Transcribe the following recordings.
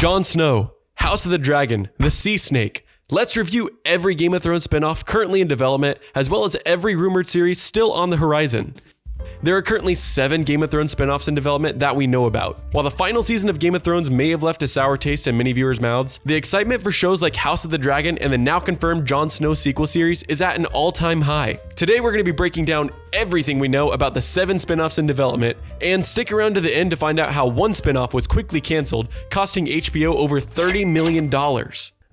Jon Snow, House of the Dragon, the Sea Snake. Let's review every Game of Thrones spinoff currently in development, as well as every rumored series still on the horizon. There are currently 7 Game of Thrones spinoffs in development that we know about. While the final season of Game of Thrones may have left a sour taste in many viewers' mouths, the excitement for shows like House of the Dragon and the now confirmed Jon Snow sequel series is at an all-time high. Today we're going to be breaking down everything we know about the 7 spinoffs in development, and stick around to the end to find out how one spinoff was quickly canceled, costing HBO over $30 million.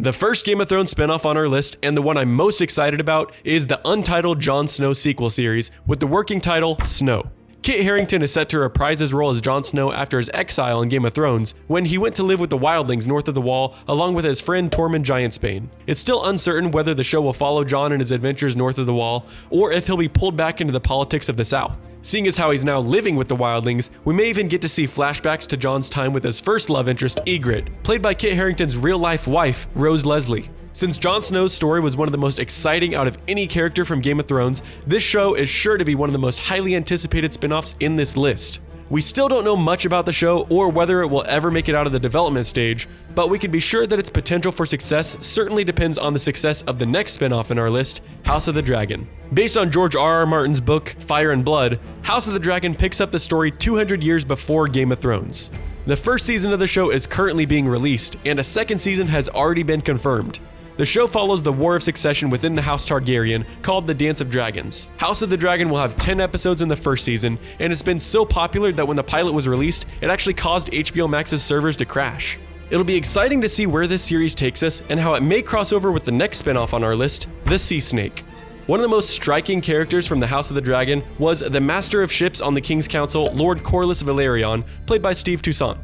The first Game of Thrones spinoff on our list, and the one I'm most excited about, is the Untitled Jon Snow sequel series with the working title Snow. Kit Harington is set to reprise his role as Jon Snow after his exile in Game of Thrones, when he went to live with the wildlings north of the Wall along with his friend Tormund Giantsbane. It's still uncertain whether the show will follow Jon and his adventures north of the Wall, or if he'll be pulled back into the politics of the South. Seeing as how he's now living with the wildlings, we may even get to see flashbacks to Jon's time with his first love interest, Ygritte, played by Kit Harington's real-life wife, Rose Leslie. Since Jon Snow's story was one of the most exciting out of any character from Game of Thrones, this show is sure to be one of the most highly anticipated spin-offs in this list. We still don't know much about the show or whether it will ever make it out of the development stage, but we can be sure that its potential for success certainly depends on the success of the next spin-off in our list, House of the Dragon. Based on George R.R. Martin's book, Fire and Blood, House of the Dragon picks up the story 200 years before Game of Thrones. The first season of the show is currently being released, and a second season has already been confirmed. The show follows the War of Succession within the House Targaryen, called the Dance of Dragons. House of the Dragon will have 10 episodes in the first season, and it's been so popular that when the pilot was released, it actually caused HBO Max's servers to crash. It'll be exciting to see where this series takes us and how it may cross over with the next spinoff on our list, the Sea Snake. One of the most striking characters from the House of the Dragon was the Master of Ships on the King's Council, Lord Corlys Velaryon, played by Steve Toussaint.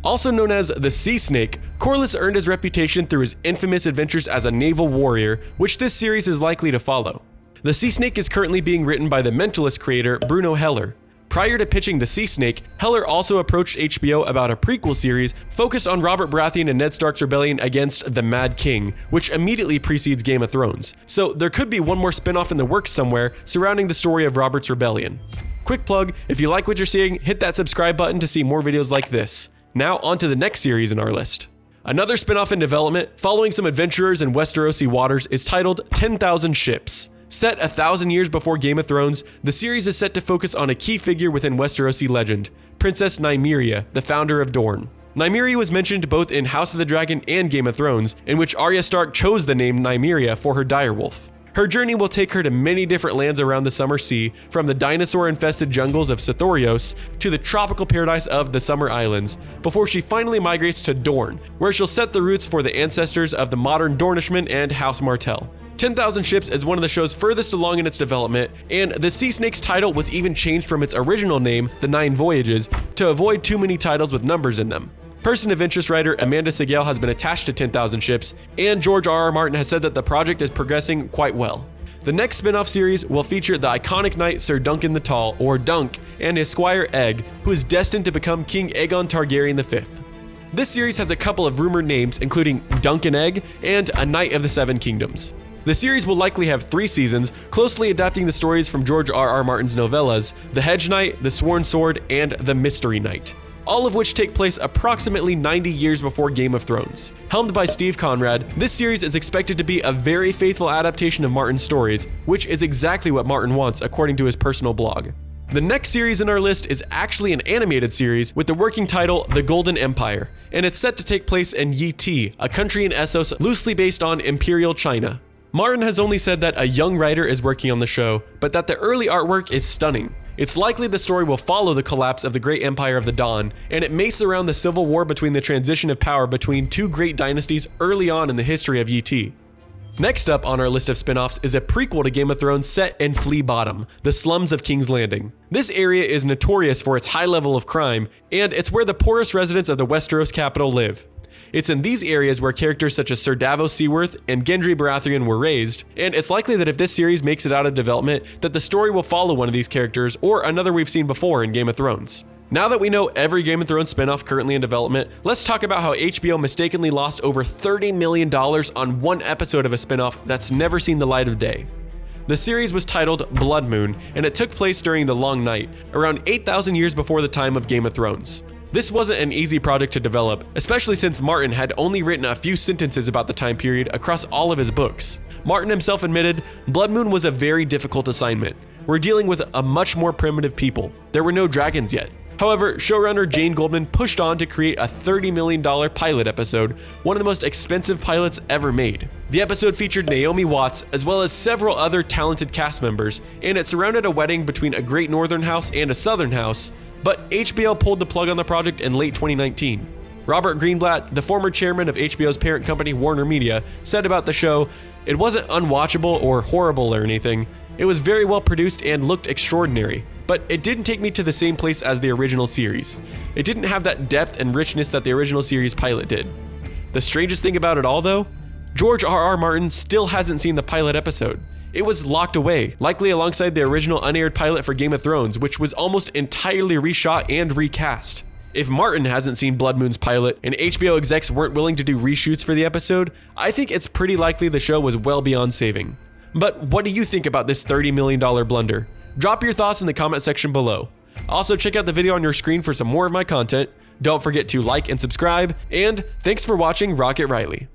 Also known as the Sea Snake, Corlys earned his reputation through his infamous adventures as a naval warrior, which this series is likely to follow. The Sea Snake is currently being written by the Mentalist creator Bruno Heller. Prior to pitching the Sea Snake, Heller also approached HBO about a prequel series focused on Robert Baratheon and Ned Stark's rebellion against the Mad King, which immediately precedes Game of Thrones. So there could be one more spinoff in the works somewhere surrounding the story of Robert's rebellion. Quick plug, if you like what you're seeing, hit that subscribe button to see more videos like this. Now on to the next series in our list. Another spinoff in development, following some adventurers in Westerosi waters, is titled 10,000 Ships. Set 1,000 years before Game of Thrones, the series is set to focus on a key figure within Westerosi legend, Princess Nymeria, the founder of Dorne. Nymeria was mentioned both in House of the Dragon and Game of Thrones, in which Arya Stark chose the name Nymeria for her direwolf. Her journey will take her to many different lands around the Summer Sea, from the dinosaur-infested jungles of Sithorios to the tropical paradise of the Summer Islands, before she finally migrates to Dorne, where she'll set the roots for the ancestors of the modern Dornishmen and House Martell. 10,000 Ships is one of the show's furthest along in its development, and the Sea Snake's title was even changed from its original name, The Nine Voyages, to avoid too many titles with numbers in them. Person of Interest writer Amanda Segel has been attached to 10,000 Ships, and George R.R. Martin has said that the project is progressing quite well. The next spin-off series will feature the iconic knight Sir Duncan the Tall, or Dunk, and his squire Egg, who is destined to become King Aegon Targaryen V. This series has a couple of rumored names, including Duncan Egg and a Knight of the Seven Kingdoms. The series will likely have 3 seasons, closely adapting the stories from George R.R. Martin's novellas, The Hedge Knight, The Sworn Sword, and The Mystery Knight, all of which take place approximately 90 years before Game of Thrones. Helmed by Steve Conrad, this series is expected to be a very faithful adaptation of Martin's stories, which is exactly what Martin wants according to his personal blog. The next series in our list is actually an animated series with the working title The Golden Empire, and it's set to take place in Yi Ti, a country in Essos loosely based on Imperial China. Martin has only said that a young writer is working on the show, but that the early artwork is stunning. It's likely the story will follow the collapse of the Great Empire of the Dawn, and it may surround the civil war between the transition of power between 2 great dynasties early on in the history of Yi Ti. Next up on our list of spin-offs is a prequel to Game of Thrones set in Flea Bottom, the slums of King's Landing. This area is notorious for its high level of crime, and it's where the poorest residents of the Westeros capital live. It's in these areas where characters such as Sir Davos Seaworth and Gendry Baratheon were raised, and it's likely that if this series makes it out of development, that the story will follow one of these characters or another we've seen before in Game of Thrones. Now that we know every Game of Thrones spinoff currently in development, let's talk about how HBO mistakenly lost over $30 million on one episode of a spinoff that's never seen the light of day. The series was titled Blood Moon, and it took place during the Long Night, around 8,000 years before the time of Game of Thrones. This wasn't an easy project to develop, especially since Martin had only written a few sentences about the time period across all of his books. Martin himself admitted, Blood Moon was a very difficult assignment. We're dealing with a much more primitive people. There were no dragons yet. However, showrunner Jane Goldman pushed on to create a $30 million pilot episode, one of the most expensive pilots ever made. The episode featured Naomi Watts as well as several other talented cast members, and it surrounded a wedding between a great northern house and a southern house, but HBO pulled the plug on the project in late 2019. Robert Greenblatt, the former chairman of HBO's parent company Warner Media, said about the show, "It wasn't unwatchable or horrible or anything. It was very well produced and looked extraordinary. But it didn't take me to the same place as the original series. It didn't have that depth and richness that the original series pilot did." The strangest thing about it all though, George R.R. Martin still hasn't seen the pilot episode. It was locked away, likely alongside the original unaired pilot for Game of Thrones, which was almost entirely reshot and recast. If Martin hasn't seen Blood Moon's pilot and HBO execs weren't willing to do reshoots for the episode, I think it's pretty likely the show was well beyond saving. But what do you think about this $30 million blunder? Drop your thoughts in the comment section below. Also, check out the video on your screen for some more of my content. Don't forget to like and subscribe, and thanks for watching Rocket Riley.